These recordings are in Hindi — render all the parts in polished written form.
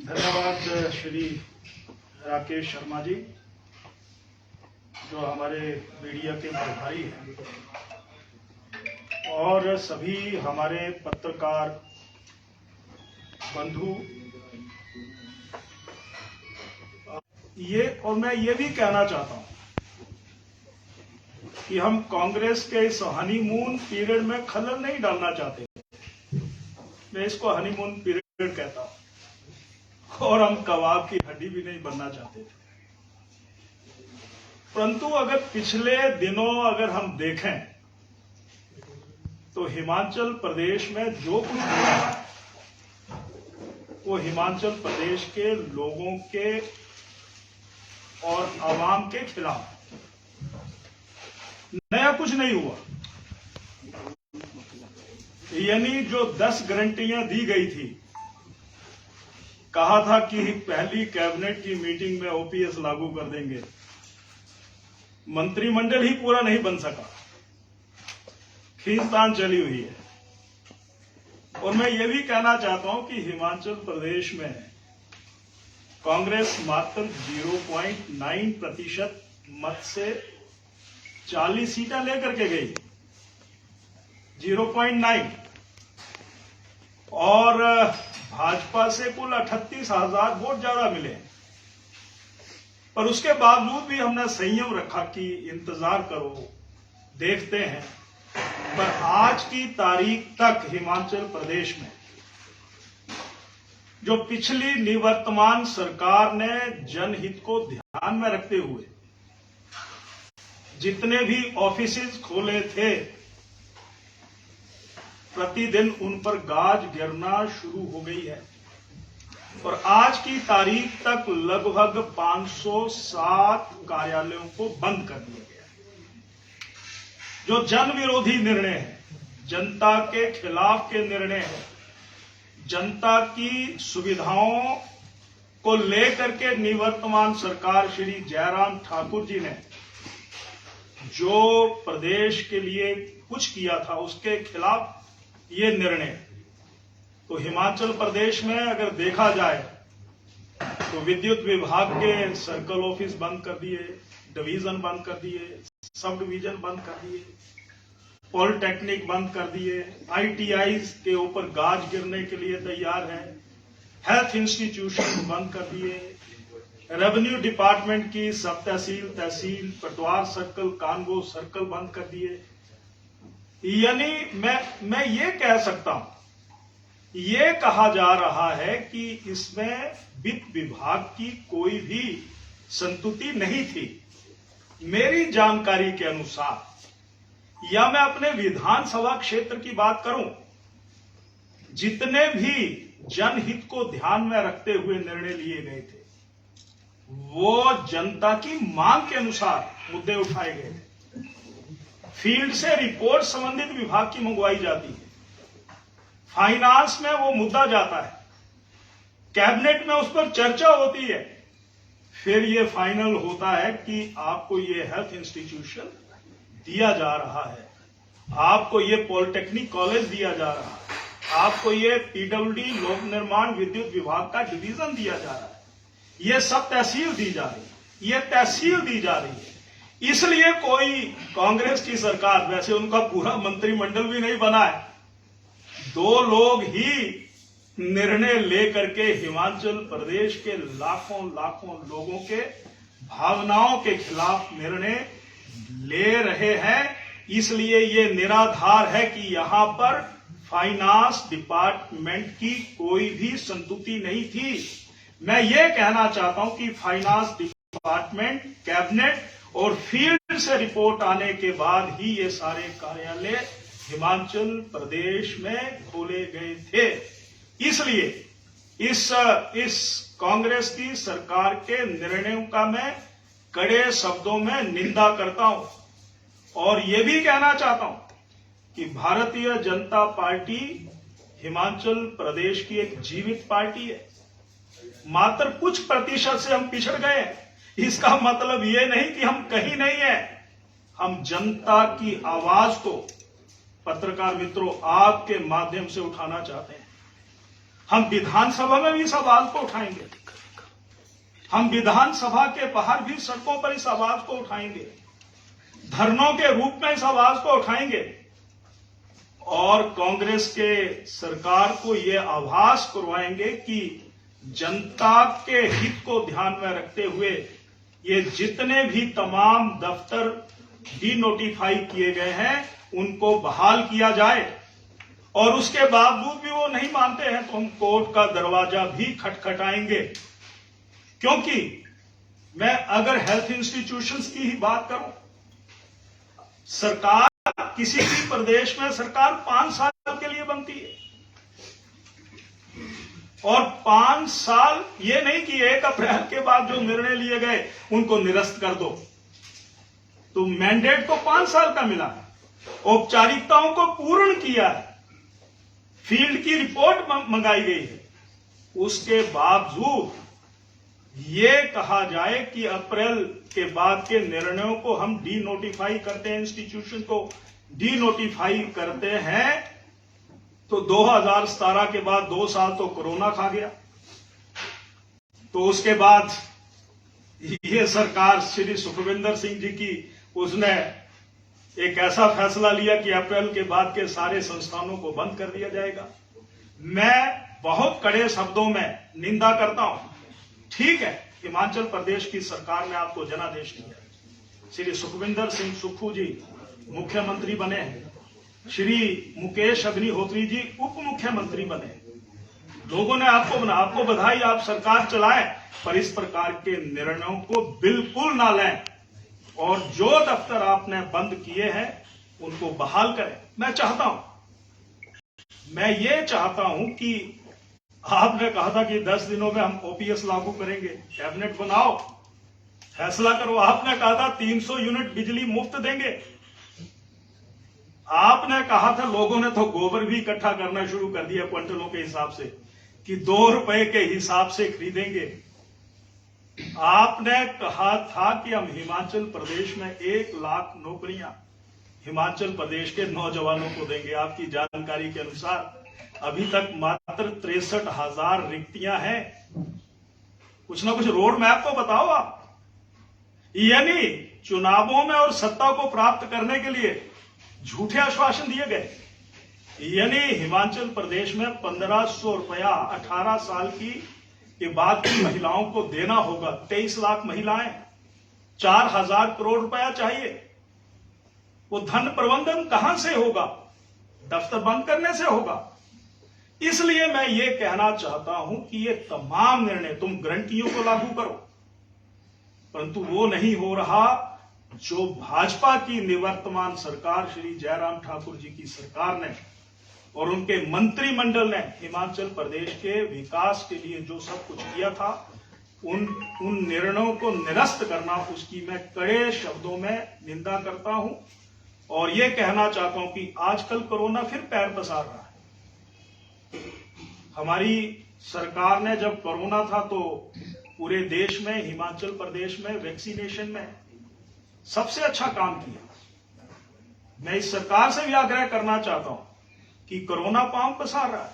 धन्यवाद श्री राकेश शर्मा जी, जो हमारे मीडिया के प्रभारी हैं, और सभी हमारे पत्रकार बंधु। और मैं ये भी कहना चाहता हूं कि हम कांग्रेस के इस हनीमून पीरियड में खलल नहीं डालना चाहते। मैं इसको हनीमून पीरियड कहता हूं, और हम कबाब की हड्डी भी नहीं बनना चाहते थे। परंतु अगर पिछले दिनों अगर हम देखें तो हिमाचल प्रदेश में जो कुछ हो रहा है वो हिमाचल प्रदेश के लोगों के और आवाम के खिलाफ। नया कुछ नहीं हुआ। यानी जो 10 गारंटियां दी गई थी, कहा था कि पहली कैबिनेट की मीटिंग में ओपीएस लागू कर देंगे, मंत्रिमंडल ही पूरा नहीं बन सका, खींचतान चली हुई है। और मैं ये भी कहना चाहता हूं कि हिमाचल प्रदेश में कांग्रेस मात्र 0.9% मत से 40 सीटें लेकर के गई, 0.9, और भाजपा से कुल 38,000 वोट ज्यादा मिले। पर उसके बावजूद भी हमने संयम रखा कि इंतजार करो, देखते हैं। पर आज की तारीख तक हिमाचल प्रदेश में जो पिछली निवर्तमान सरकार ने जनहित को ध्यान में रखते हुए जितने भी ऑफिसेज खोले थे, प्रतिदिन उन पर गाज गिरना शुरू हो गई है। और आज की तारीख तक लगभग 507 कार्यालयों को बंद कर दिया गया है। जो जन विरोधी निर्णय है, जनता के खिलाफ के निर्णय है, जनता की सुविधाओं को लेकर के निवर्तमान सरकार श्री जयराम ठाकुर जी ने जो प्रदेश के लिए कुछ किया था, उसके खिलाफ ये निर्णय। तो हिमाचल प्रदेश में अगर देखा जाए तो विद्युत विभाग के सर्कल ऑफिस बंद कर दिए, डिवीजन बंद कर दिए, सब डिवीजन बंद कर दिए, पॉलिटेक्निक बंद कर दिए, आईटीआईज के ऊपर गाज गिरने के लिए तैयार है, हेल्थ इंस्टीट्यूशन बंद कर दिए, रेवेन्यू डिपार्टमेंट की सब तहसील, पटवार सर्कल, कानगो सर्कल बंद कर दिए। यानी मैं ये कह सकता हूं, ये कहा जा रहा है कि इसमें वित्त विभाग की कोई भी संतुति नहीं थी। मेरी जानकारी के अनुसार, या मैं अपने विधानसभा क्षेत्र की बात करूं, जितने भी जनहित को ध्यान में रखते हुए निर्णय लिए गए थे, वो जनता की मांग के अनुसार मुद्दे उठाए गए थे। फील्ड से रिपोर्ट संबंधित विभाग की मंगवाई जाती है, फाइनेंस में वो मुद्दा जाता है, कैबिनेट में उस पर चर्चा होती है, फिर ये फाइनल होता है कि आपको ये हेल्थ इंस्टीट्यूशन दिया जा रहा है, आपको ये पॉलिटेक्निक कॉलेज दिया जा रहा है, आपको ये पीडब्ल्यूडी लोक निर्माण विद्युत विभाग का डिवीजन दिया जा रहा है, ये सब तहसील दी जा रही है, ये तहसील दी जा रही है। इसलिए कोई कांग्रेस की सरकार, वैसे उनका पूरा मंत्रिमंडल भी नहीं बना है, 2 लोग ही निर्णय लेकर के हिमाचल प्रदेश के लाखों लोगों के भावनाओं के खिलाफ निर्णय ले रहे हैं। इसलिए ये निराधार है कि यहां पर फाइनेंस डिपार्टमेंट की कोई भी संतुति नहीं थी। मैं ये कहना चाहता हूं कि फाइनेंस डिपार्टमेंट, कैबिनेट और फील्ड से रिपोर्ट आने के बाद ही ये सारे कार्यालय हिमाचल प्रदेश में खोले गए थे। इसलिए इस कांग्रेस की सरकार के निर्णयों का मैं कड़े शब्दों में निंदा करता हूं, और ये भी कहना चाहता हूं कि भारतीय जनता पार्टी हिमाचल प्रदेश की एक जीवित पार्टी है। मात्र कुछ प्रतिशत से हम पिछड़ गए, इसका मतलब ये नहीं कि हम कहीं नहीं है। हम जनता की आवाज को, पत्रकार मित्रों, आपके माध्यम से उठाना चाहते हैं। हम विधानसभा में भी इस आवाज को उठाएंगे, हम विधानसभा के बाहर भी सड़कों पर इस आवाज को उठाएंगे, धरनों के रूप में इस आवाज को उठाएंगे और कांग्रेस के सरकार को यह आभास करवाएंगे कि जनता के हित को ध्यान में रखते हुए ये जितने भी तमाम दफ्तर डीनोटिफाई किए गए हैं उनको बहाल किया जाए, और उसके बावजूद भी वो नहीं मानते हैं तो हम कोर्ट का दरवाजा भी खटखटाएंगे। क्योंकि मैं अगर हेल्थ इंस्टीट्यूशंस की ही बात करूं, सरकार किसी भी प्रदेश में सरकार 5 साल के लिए बनती है और 5 साल ये नहीं कि 1 अप्रैल के बाद जो निर्णय लिए गए उनको निरस्त कर दो। तो मैंडेट तो 5 साल का मिला है, औपचारिकताओं को पूर्ण किया है, फील्ड की रिपोर्ट मंगाई गई है, उसके बावजूद ये कहा जाए कि अप्रैल के बाद के निर्णयों को हम डीनोटिफाई करते हैं, इंस्टीट्यूशन को डीनोटिफाई करते हैं, तो 2017 के बाद 2 साल तो कोरोना खा गया। तो उसके बाद ये सरकार श्री सुखविंदर सिंह जी की, उसने एक ऐसा फैसला लिया कि अप्रैल के बाद के सारे संस्थानों को बंद कर दिया जाएगा। मैं बहुत कड़े शब्दों में निंदा करता हूं। ठीक है, हिमाचल प्रदेश की सरकार ने आपको जनादेश दिया, श्री सुखविंदर सिंह सुक्खू जी मुख्यमंत्री बने हैं, श्री मुकेश अग्निहोत्री जी उप मुख्यमंत्री बने, लोगों ने आपको बधाई, आप सरकार चलाएं, पर इस प्रकार के निर्णयों को बिल्कुल ना लें और जो दफ्तर आपने बंद किए हैं उनको बहाल करें। मैं ये चाहता हूं कि आपने कहा था कि 10 दिनों में हम ओपीएस लागू करेंगे, कैबिनेट बनाओ, फैसला करो। आपने कहा था 300 यूनिट बिजली मुफ्त देंगे, आपने कहा था, लोगों ने तो गोबर भी इकट्ठा करना शुरू कर दिया क्विंटलों के हिसाब से कि 2 रुपए के हिसाब से खरीदेंगे। आपने कहा था कि हम हिमाचल प्रदेश में 1 लाख नौकरियां हिमाचल प्रदेश के नौजवानों को देंगे। आपकी जानकारी के अनुसार अभी तक मात्र 63,000 रिक्तियां हैं। कुछ ना कुछ रोड मैप तो बताओ आप। यानी चुनावों में और सत्ता को प्राप्त करने के लिए झूठे आश्वासन दिए गए। यानी हिमाचल प्रदेश में 1500 रुपया 18 साल की के बाद की महिलाओं को देना होगा। 23 लाख महिलाएं, 4,000 करोड़ रुपया चाहिए। वो धन प्रबंधन कहां से होगा? दफ्तर बंद करने से होगा। इसलिए मैं ये कहना चाहता हूं कि ये तमाम निर्णय तुम गारंटियों को लागू करो, परंतु वो नहीं हो रहा जो भाजपा की निवर्तमान सरकार श्री जयराम ठाकुर जी की सरकार ने और उनके मंत्रिमंडल ने हिमाचल प्रदेश के विकास के लिए जो सब कुछ किया था, उन निर्णयों को निरस्त करना, उसकी मैं कड़े शब्दों में निंदा करता हूं। और यह कहना चाहता हूं कि आजकल कोरोना फिर पैर पसार रहा है। हमारी सरकार ने जब कोरोना था तो पूरे देश में, हिमाचल प्रदेश में वैक्सीनेशन में सबसे अच्छा काम किया। मैं इस सरकार से भी आग्रह करना चाहता हूं कि कोरोना पांव पसार रहा है,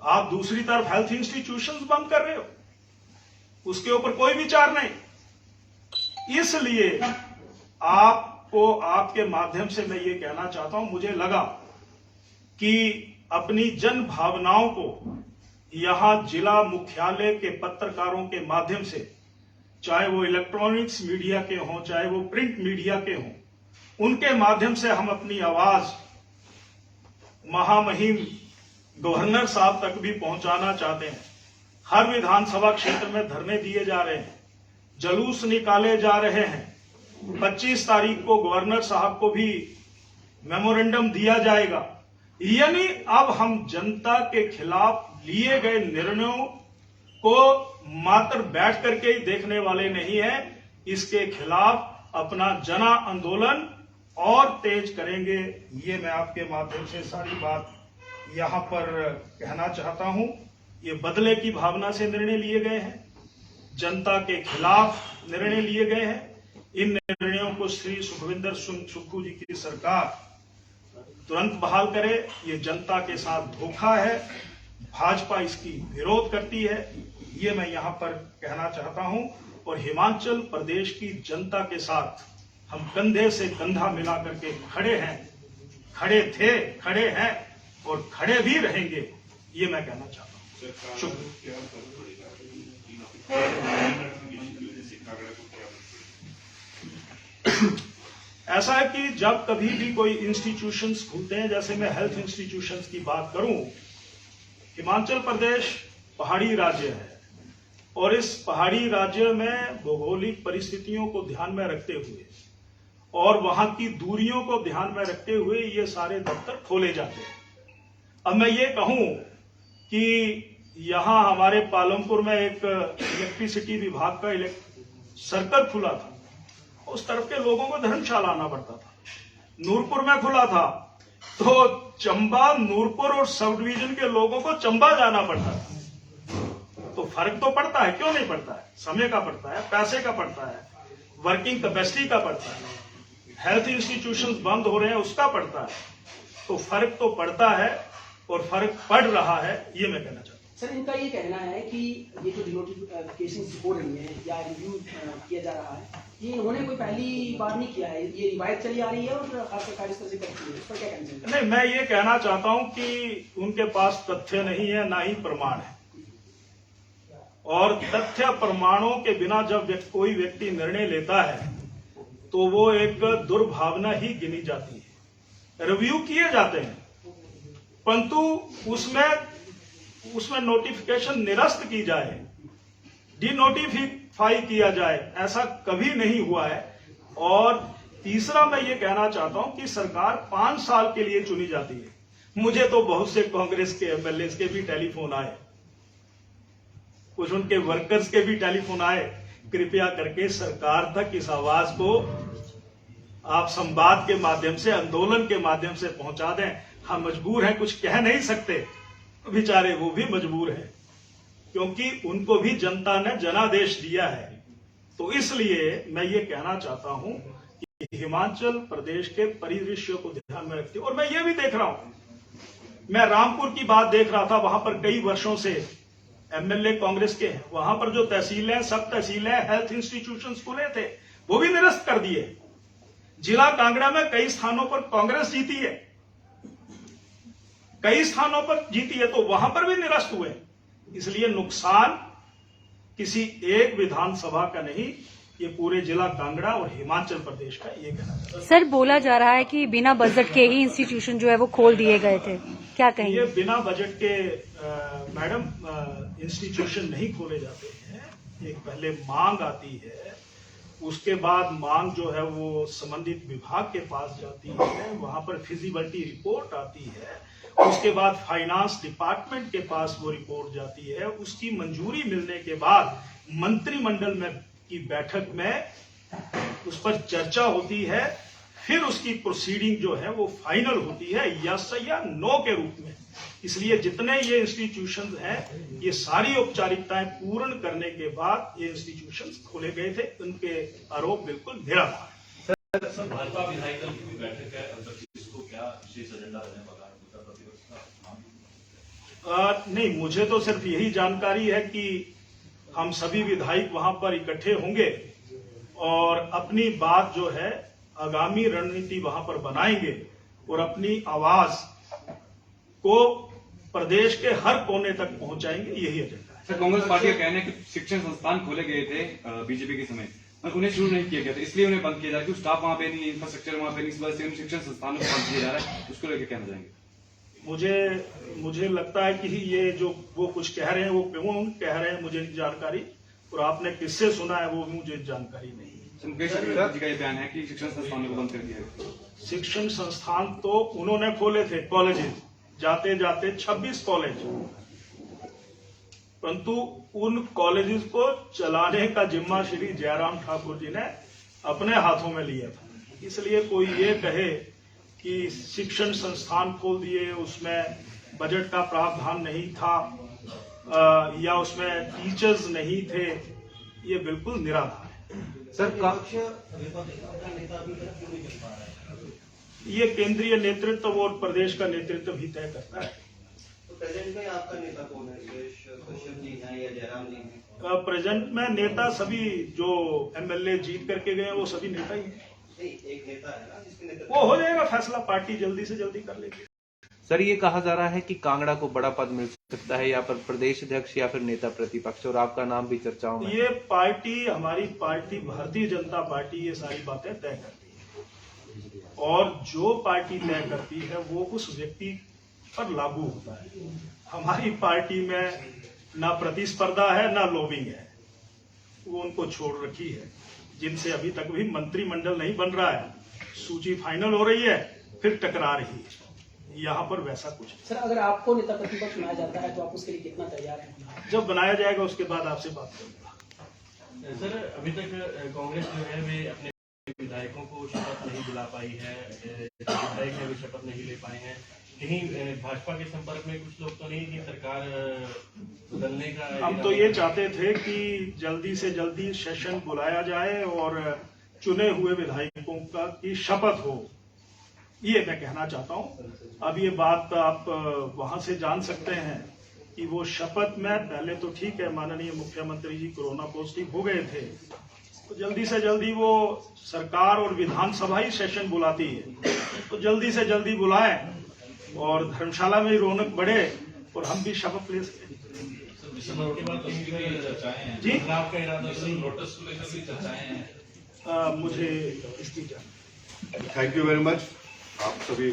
आप दूसरी तरफ हेल्थ इंस्टीट्यूशंस बंद कर रहे हो, उसके ऊपर कोई विचार नहीं। इसलिए आपको, आपके माध्यम से मैं ये कहना चाहता हूं, मुझे लगा कि अपनी जन भावनाओं को यहां जिला मुख्यालय के पत्रकारों के माध्यम से, चाहे वो इलेक्ट्रॉनिक्स मीडिया के हों, चाहे वो प्रिंट मीडिया के हों, उनके माध्यम से हम अपनी आवाज महामहिम गवर्नर साहब तक भी पहुंचाना चाहते हैं। हर विधानसभा क्षेत्र में धरने दिए जा रहे हैं, जुलूस निकाले जा रहे हैं। 25 तारीख को गवर्नर साहब को भी मेमोरेंडम दिया जाएगा। यानी अब हम जनता के खिलाफ लिए गए निर्णयों को मात्र बैठ करके ही देखने वाले नहीं है, इसके खिलाफ अपना जन आंदोलन और तेज करेंगे। ये मैं आपके माध्यम से सारी बात यहां पर कहना चाहता हूं। ये बदले की भावना से निर्णय लिए गए हैं, जनता के खिलाफ निर्णय लिए गए हैं। इन निर्णयों को श्री सुखविंदर सिंह सुक्खू जी की सरकार तुरंत बहाल करे। ये जनता के साथ धोखा है भाजपा इसकी विरोध करती है, ये मैं यहां पर कहना चाहता हूं। और हिमाचल प्रदेश की जनता के साथ हम कंधे से कंधा मिला करके खड़े हैं, खड़े थे, खड़े हैं और खड़े भी रहेंगे, ये मैं कहना चाहता हूं। शुक्रिया। ऐसा है कि जब कभी भी कोई इंस्टीट्यूशंस खुलते हैं, जैसे मैं हेल्थ इंस्टीट्यूशंस की बात करूं, हिमाचल प्रदेश पहाड़ी राज्य है और इस पहाड़ी राज्य में भौगोलिक परिस्थितियों को ध्यान में रखते हुए और वहां की दूरियों को ध्यान में रखते हुए ये सारे दफ्तर खोले जाते हैं। अब मैं ये कहूं कि यहां हमारे पालमपुर में एक इलेक्ट्रिसिटी विभाग का सर्कल खुला था, उस तरफ के लोगों को धर्मशाला आना पड़ता था। नूरपुर में खुला था तो चंबा, नूरपुर और सब डिवीजन के लोगों को चंबा जाना पड़ता था। तो फर्क तो पड़ता है, क्यों नहीं पड़ता है? समय का पड़ता है, पैसे का पड़ता है, वर्किंग कैपेसिटी का पड़ता है, हेल्थ इंस्टीट्यूशंस बंद हो रहे हैं उसका पड़ता है। तो फर्क तो पड़ता है और फर्क पड़ रहा है, ये मैं कहना चाहता हूँ। सर, इनका ये कहना है कि ये जो नोटिफिकेशन हो रही है या रिव्यू किया जा रहा है, ये इन्होंने कोई पहली बार नहीं किया है, ये रिवायत चली आ रही है और हर सरकार इस तरह से करती है। इस पर क्या कहना चाहिए? नहीं, मैं ये कहना चाहता हूं कि उनके पास तथ्य नहीं है, ना ही प्रमाण है। और तथ्य प्रमाणों के बिना जब कोई व्यक्ति निर्णय लेता है तो वो एक दुर्भावना ही गिनी जाती है। रिव्यू किए जाते हैं परंतु उसमें नोटिफिकेशन निरस्त की जाए, डिनोटिफाई किया जाए, ऐसा कभी नहीं हुआ है। और तीसरा मैं ये कहना चाहता हूं कि सरकार 5 साल के लिए चुनी जाती है। मुझे तो बहुत से कांग्रेस के एमएलए के भी टेलीफोन आए, कुछ उनके वर्कर्स के भी टेलीफोन आए, कृपया करके सरकार तक इस आवाज को आप संवाद के माध्यम से, आंदोलन के माध्यम से पहुंचा दें। हम मजबूर हैं, कुछ कह नहीं सकते, बेचारे वो भी मजबूर हैं क्योंकि उनको भी जनता ने जनादेश दिया है। तो इसलिए मैं ये कहना चाहता हूं कि हिमाचल प्रदेश के परिदृश्य को ध्यान में रखते, और मैं ये भी देख रहा हूं, मैं रामपुर की बात देख रहा था, वहां पर कई वर्षों से एमएलए कांग्रेस के हैं, वहां पर जो तहसीलें, सब तहसीलें, हेल्थ इंस्टीट्यूशंस खुले थे, वो भी निरस्त कर दिए। जिला कांगड़ा में कई स्थानों पर कांग्रेस जीती है, कई स्थानों पर जीती है, तो वहां पर भी निरस्त हुए। इसलिए नुकसान किसी एक विधानसभा का नहीं, ये पूरे जिला कांगड़ा और हिमाचल प्रदेश का, ये कहना चाहता हूं। सर, बोला जा रहा है कि बिना बजट के ही इंस्टीट्यूशन जो है वो खोल दिए गए थे, क्या कहेंगे? ये बिना बजट के मैडम इंस्टीट्यूशन नहीं खोले जाते हैं। एक पहले मांग आती है, उसके बाद मांग जो है वो संबंधित विभाग के पास जाती है, वहां पर फिजिबिलिटी रिपोर्ट आती है, उसके बाद फाइनेंस डिपार्टमेंट के पास वो रिपोर्ट जाती है, उसकी मंजूरी मिलने के बाद मंत्रिमंडल में की बैठक में उस पर चर्चा होती है, फिर उसकी प्रोसीडिंग जो है वो फाइनल होती है, यस या नो के रूप में। इसलिए जितने ये इंस्टीट्यूशन हैं, ये सारी औपचारिकताएं पूर्ण करने के बाद ये इंस्टीट्यूशन खोले गए थे। उनके आरोप बिल्कुल निराधार है। सर, भाजपा विधायक दल की बैठक है, इसको क्या विशेष एजेंडा रहने वाला है? नहीं, मुझे तो सिर्फ यही जानकारी है कि हम सभी विधायक वहां पर इकट्ठे होंगे और अपनी बात जो है, आगामी रणनीति वहां पर बनाएंगे और अपनी आवाज को प्रदेश के हर कोने तक पहुंचाएंगे, यही एजेंडा है। सर, कांग्रेस पार्टी का कहना है कि शिक्षण संस्थान खोले गए थे बीजेपी के समय, पर उन्हें शुरू नहीं किया गया था, इसलिए उन्हें बंद किया जा रहा है। क्योंकि स्टाफ वहां पे नहीं, इंफ्रास्ट्रक्चर वहां पे नहीं, इस वजह से उन शिक्षण संस्थानों को बंद किया जा रहा है। उसको लेकर कहना चाहेंगे? मुझे लगता है कि ये जो वो कुछ कह रहे हैं, वो क्यों कह रहे हैं मुझे नहीं जानकारी, और आपने किससे सुना है वो मुझे जानकारी नहीं। मुकेश जी का ये बयान है कि शिक्षण संस्थानों को बंद कर दिया है। शिक्षण संस्थान तो उन्होंने खोले थे, कॉलेजेस, जाते जाते 26 कॉलेज, परंतु उन कॉलेजेस को चलाने का जिम्मा श्री जयराम ठाकुर जी ने अपने हाथों में लिया था। इसलिए कोई ये कहे कि शिक्षण संस्थान खोल दिए, उसमें बजट का प्रावधान नहीं था या उसमें टीचर्स नहीं थे, ये बिल्कुल निराधार है। सर, ये केंद्रीय नेतृत्व और प्रदेश का नेतृत्व भी तय करता है। प्रेजेंट में आपका नेता कौन है? सुरेश कश्यप जी हैं या जयराम जी हैं? प्रेजेंट में नेता सभी जो एमएलए जीत करके गए हैं वो सभी नेता ही हैं। नहीं, एक नेता है ना जिसके नेतृत्व वो हो जाएगा फैसला, पार्टी जल्दी से जल्दी कर लेगी। सर, ये कहा जा रहा है कि कांगड़ा को बड़ा पद मिल सकता है या पर प्रदेश अध्यक्ष या फिर नेता प्रतिपक्ष, और आपका नाम भी चर्चाओं में। ये पार्टी, हमारी पार्टी भारतीय जनता पार्टी ये सारी बातें तय करती है, और जो पार्टी तय करती है वो उस व्यक्ति पर लागू होता है। हमारी पार्टी में ना प्रतिस्पर्धा है ना लॉबिंग है, वो उनको छोड़ रखी है, जिनसे अभी तक भी मंत्रिमंडल नहीं बन रहा है। सूची फाइनल हो रही है, फिर टकरा रही है। यहाँ पर वैसा कुछ नहीं। सर, अगर आपको नेता प्रतिपक्ष बनाया जाता है तो आप उसके लिए कितना तैयार हैं? जब बनाया जाएगा उसके बाद आपसे बात करूंगा। सर, अभी तक कांग्रेस जो है वे अपने विधायकों को शपथ नहीं दिला पाई है, विधायक है वे शपथ नहीं ले पाए हैं। कहीं भाजपा के संपर्क में कुछ लोग तो नहीं कि सरकार बदलने का? हम तो ये चाहते थे कि जल्दी से जल्दी सेशन बुलाया जाए और चुने हुए विधायकों का की शपथ हो, ये मैं कहना चाहता हूँ। अब ये बात आप वहां से जान सकते हैं कि वो शपथ में, पहले तो ठीक है माननीय मुख्यमंत्री जी कोरोना पॉजिटिव हो गए थे, तो जल्दी से जल्दी वो सरकार और विधानसभा ही सेशन बुलाती है, तो जल्दी से जल्दी बुलाएं और धर्मशाला में ही रौनक बढ़े और हम भी शपथ ले सकें। दिसंबर के बाद चर्चाएं हैं जी, आपका इरादा नोटिस को लेकर भी चर्चाएं हैं। मुझे इसकी जानकारी। Thank you very much. आप सभी